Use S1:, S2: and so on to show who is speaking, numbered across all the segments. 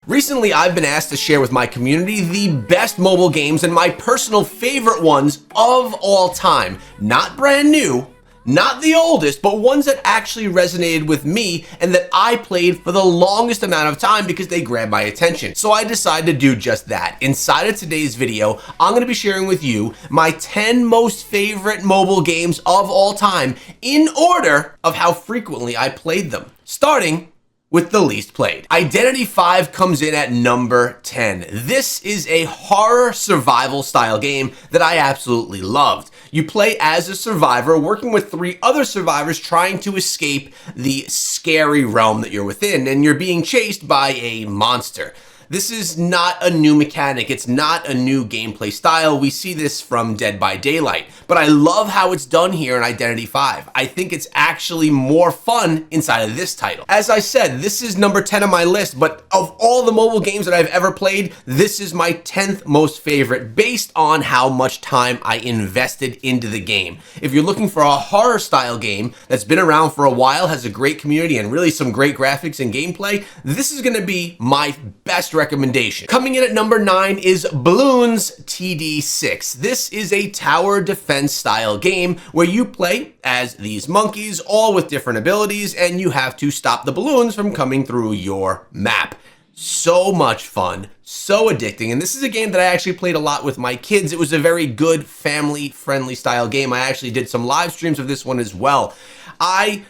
S1: Recently, I've been asked to share with my community the best mobile games and my personal favorite ones of all time. Not brand new, not the oldest, but ones that actually resonated with me and that I played for the longest amount of time because they grabbed my attention. So I decided to do just that. Inside of today's video, I'm going to be sharing with you my 10 most favorite mobile games of all time in order of how frequently I played them. Starting with the least played. Identity V comes in at number 10. This is a horror survival style game that I absolutely loved. You play as a survivor working with 3 other survivors trying to escape the scary realm that you're within, and you're being chased by a monster. This is not a new mechanic. It's not a new gameplay style. We see this from Dead by Daylight, but I love how it's done here in Identity V. I think it's actually more fun inside of this title. As I said, this is number 10 on my list, but of all the mobile games that I've ever played, this is my 10th most favorite based on how much time I invested into the game. If you're looking for a horror style game that's been around for a while, has a great community and really some great graphics and gameplay, this is gonna be my best recommendation. Coming in at number 9 is Bloons TD 6. This is a tower defense style game where you play as these monkeys, all with different abilities, and you have to stop the balloons from coming through your map. So much fun, so addicting, and this is a game that I actually played a lot with my kids. It was a very good family-friendly style game. I actually did some live streams of this one as well. I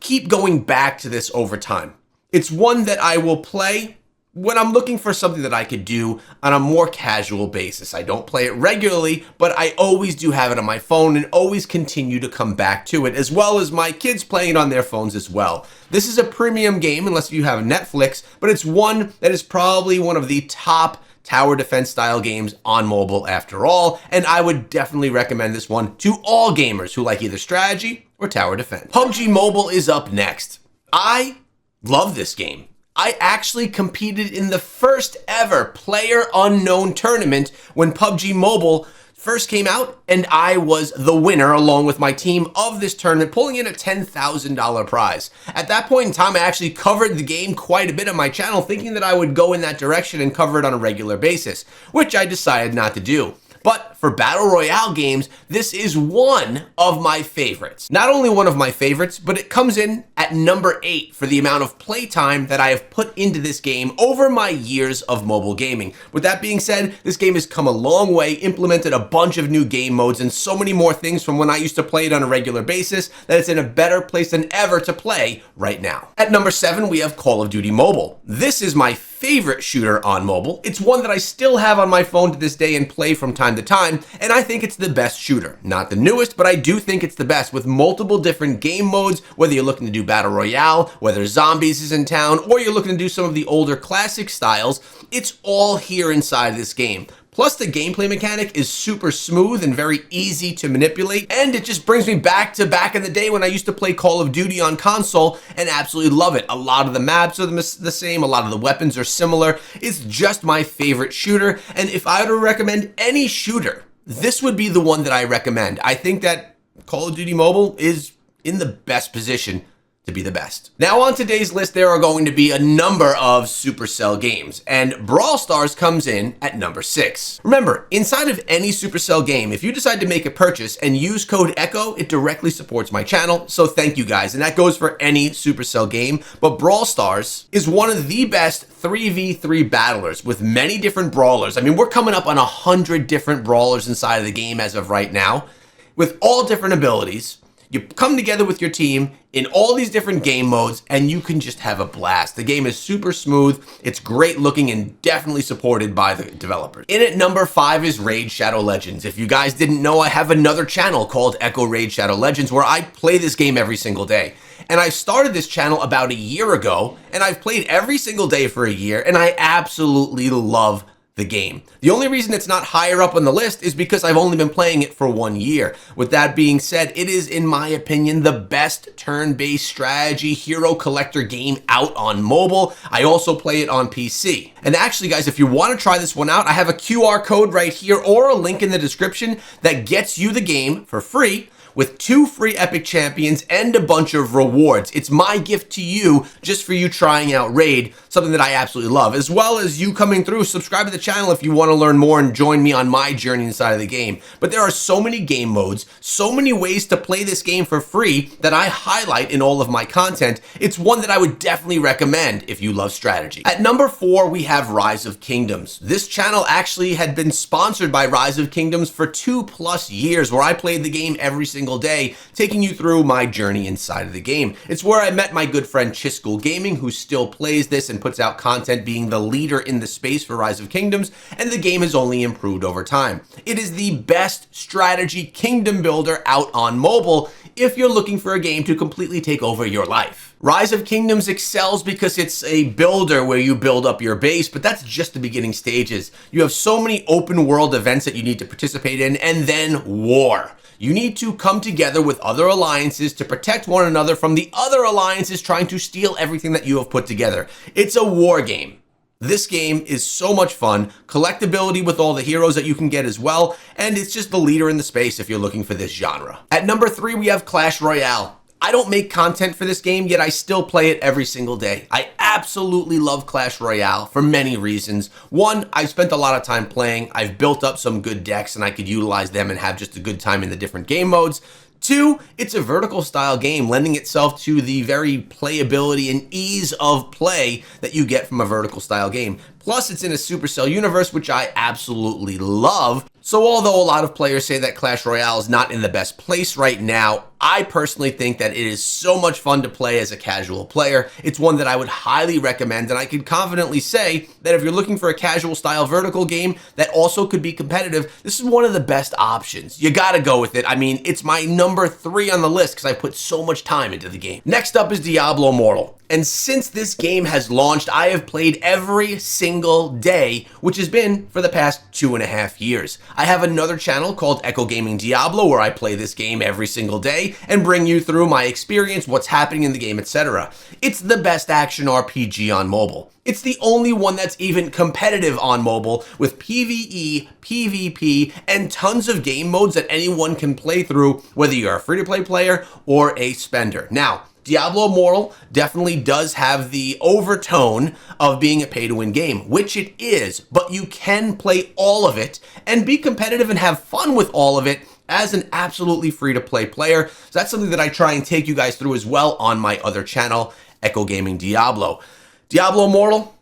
S1: keep going back to this over time. It's one that I will play when I'm looking for something that I could do on a more casual basis. I don't play it regularly, but I always do have it on my phone and always continue to come back to it, as well as my kids playing it on their phones as well. This is a premium game unless you have Netflix, but it's one that is probably one of the top tower defense style games on mobile after all, and I would definitely recommend this one to all gamers who like either strategy or tower defense. PUBG Mobile is up next. I love this game. I actually competed in the first ever Player Unknown tournament when PUBG Mobile first came out, and I was the winner along with my team of this tournament, pulling in a $10,000 prize. At that point in time, I actually covered the game quite a bit on my channel, thinking that I would go in that direction and cover it on a regular basis, which I decided not to do. But for Battle Royale games, this is one of my favorites. Not only one of my favorites, but it comes in at number 8 for the amount of playtime that I have put into this game over my years of mobile gaming. With that being said, this game has come a long way, implemented a bunch of new game modes and so many more things from when I used to play it on a regular basis that it's in a better place than ever to play right now. At number 7, we have Call of Duty Mobile. This is my favorite shooter on mobile. It's one that I still have on my phone to this day and play from time to time, and I think it's the best shooter. Not the newest, but I do think it's the best, with multiple different game modes, whether you're looking to do Battle Royale, whether zombies is in town, or you're looking to do some of the older classic styles, it's all here inside this game. Plus, the gameplay mechanic is super smooth and very easy to manipulate, and it just brings me back to back in the day when I used to play Call of Duty on console and absolutely love it. A lot of the maps are the same, a lot of the weapons are similar. It's just my favorite shooter, and if I were to recommend any shooter, this would be the one that I recommend. I think that Call of Duty Mobile is in the best position to be the best. Now on today's list, there are going to be a number of Supercell games, and Brawl Stars comes in at number 6. Remember, inside of any Supercell game, if you decide to make a purchase and use code ECHO, it directly supports my channel, so thank you guys, and that goes for any Supercell game, but Brawl Stars is one of the best 3v3 battlers with many different brawlers. I mean, we're coming up on 100 different brawlers inside of the game as of right now, with all different abilities. You come together with your team in all these different game modes, and you can just have a blast. The game is super smooth, it's great looking, and definitely supported by the developers. In at number 5 is Raid Shadow Legends. If you guys didn't know, I have another channel called Echo Raid Shadow Legends where I play this game every single day. And I started this channel about a year ago, and I've played every single day for a year, and I absolutely love the game. The only reason it's not higher up on the list is because I've only been playing it for 1 year. With that being said, it is, in my opinion, the best turn-based strategy hero collector game out on mobile. I also play it on PC. And actually, guys, if you want to try this one out, I have a QR code right here or a link in the description that gets you the game for free with 2 free epic champions and a bunch of rewards. It's my gift to you just for you trying out Raid, something that I absolutely love, as well as you coming through. Subscribe to the channel if you want to learn more and join me on my journey inside of the game. But there are so many game modes, so many ways to play this game for free that I highlight in all of my content. It's one that I would definitely recommend if you love strategy. At number 4, we have Rise of Kingdoms. This channel actually had been sponsored by Rise of Kingdoms for 2+ years, where I played the game every single day, taking you through my journey inside of the game. It's where I met my good friend Chiscool Gaming, who still plays this and puts out content, being the leader in the space for Rise of Kingdoms, and the game has only improved over time. It is the best strategy kingdom builder out on mobile if you're looking for a game to completely take over your life. Rise of Kingdoms excels because it's a builder where you build up your base, but that's just the beginning stages. You have so many open world events that you need to participate in, and then war. You need to come together with other alliances to protect one another from the other alliances trying to steal everything that you have put together. It's a war game. This game is so much fun, collectability with all the heroes that you can get as well, and it's just the leader in the space if you're looking for this genre. At number 3, we have Clash Royale. I don't make content for this game, yet I still play it every single day. I absolutely love Clash Royale for many reasons. One, I've spent a lot of time playing. I've built up some good decks and I could utilize them and have just a good time in the different game modes. 2, it's a vertical style game, lending itself to the very playability and ease of play that you get from a vertical style game. Plus, it's in a Supercell universe, which I absolutely love. So although a lot of players say that Clash Royale is not in the best place right now, I personally think that it is so much fun to play as a casual player. It's one that I would highly recommend, and I can confidently say that if you're looking for a casual style vertical game that also could be competitive, this is one of the best options. You gotta go with it. I mean, it's my number 3 on the list because I put so much time into the game. Next up is Diablo Immortal. And since this game has launched, I have played every single day, which has been for the past 2.5 years. I have another channel called Echo Gaming Diablo, where I play this game every single day and bring you through my experience, what's happening in the game, etc. It's the best action RPG on mobile. It's the only one that's even competitive on mobile, with PvE, PvP, and tons of game modes that anyone can play through, whether you're a free-to-play player or a spender. Now, Diablo Immortal definitely does have the overtone of being a pay-to-win game, which it is, but you can play all of it and be competitive and have fun with all of it as an absolutely free-to-play player. So that's something that I try and take you guys through as well on my other channel, Echo Gaming Diablo. Diablo Immortal,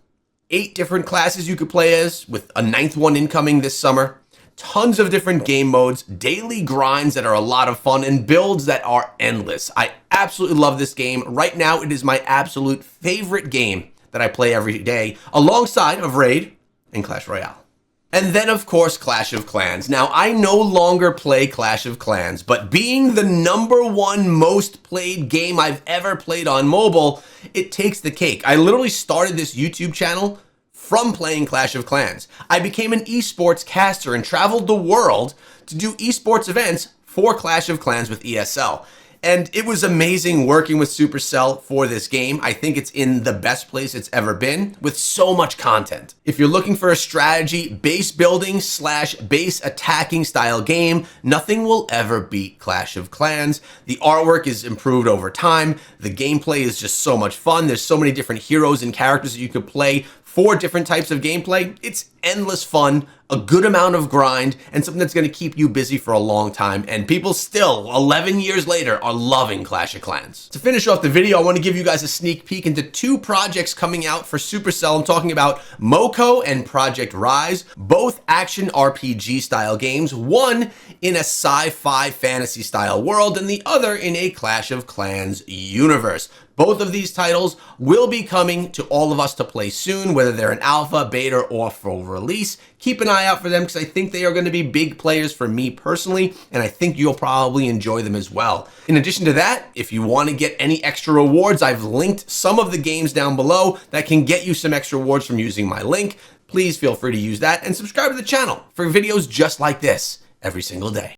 S1: 8 different classes you could play as, with a 9th one incoming this summer. Tons of different game modes, daily grinds that are a lot of fun, and builds that are endless. I absolutely love this game. Right now, it is my absolute favorite game that I play every day, alongside of Raid and Clash Royale. And then, of course, Clash of Clans. Now, I no longer play Clash of Clans, but being the #1 most played game I've ever played on mobile, it takes the cake. I literally started this YouTube channel from playing Clash of Clans. I became an esports caster and traveled the world to do esports events for Clash of Clans with ESL. And it was amazing working with Supercell for this game. I think it's in the best place it's ever been, with so much content. If you're looking for a strategy, base building / base attacking style game, nothing will ever beat Clash of Clans. The artwork is improved over time. The gameplay is just so much fun. There's so many different heroes and characters that you could play, 4 different types of gameplay. It's endless fun, a good amount of grind, and something that's going to keep you busy for a long time. And people still, 11 years later, are loving Clash of Clans. To finish off the video, I want to give you guys a sneak peek into 2 projects coming out for Supercell. I'm talking about Moko and Project Rise, both action RPG style games, one in a sci-fi fantasy style world and the other in a Clash of Clans universe. Both of these titles will be coming to all of us to play soon, whether they're in alpha, beta, or full release. Keep an eye out for them because I think they are going to be big players for me personally, and I think you'll probably enjoy them as well. In addition to that, if you want to get any extra rewards, I've linked some of the games down below that can get you some extra rewards from using my link. Please feel free to use that and subscribe to the channel for videos just like this every single day.